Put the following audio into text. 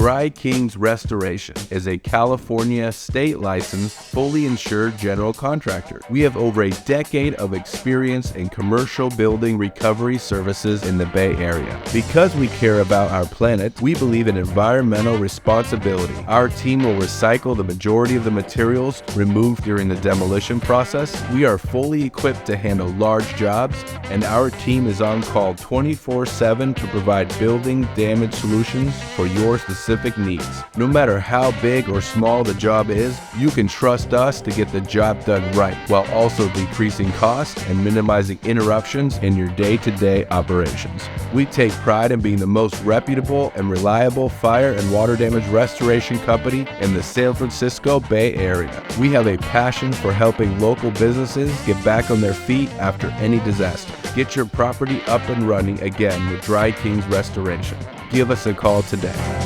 Dry Kings Restoration is a California state-licensed, fully insured general contractor. We have over a decade of experience in commercial building recovery services in the Bay Area. Because we care about our planet, we believe in environmental responsibility. Our team will recycle the majority of the materials removed during the demolition process. We are fully equipped to handle large jobs, and our team is on call 24/7 to provide building damage solutions for your specific needs. No matter how big or small the job is, you can trust us to get the job done right, while also decreasing costs and minimizing interruptions in your day-to-day operations. We take pride in being the most reputable and reliable fire and water damage restoration company in the San Francisco Bay Area. We have a passion for helping local businesses get back on their feet after any disaster. Get your property up and running again with Dry Kings Restoration. Give us a call today.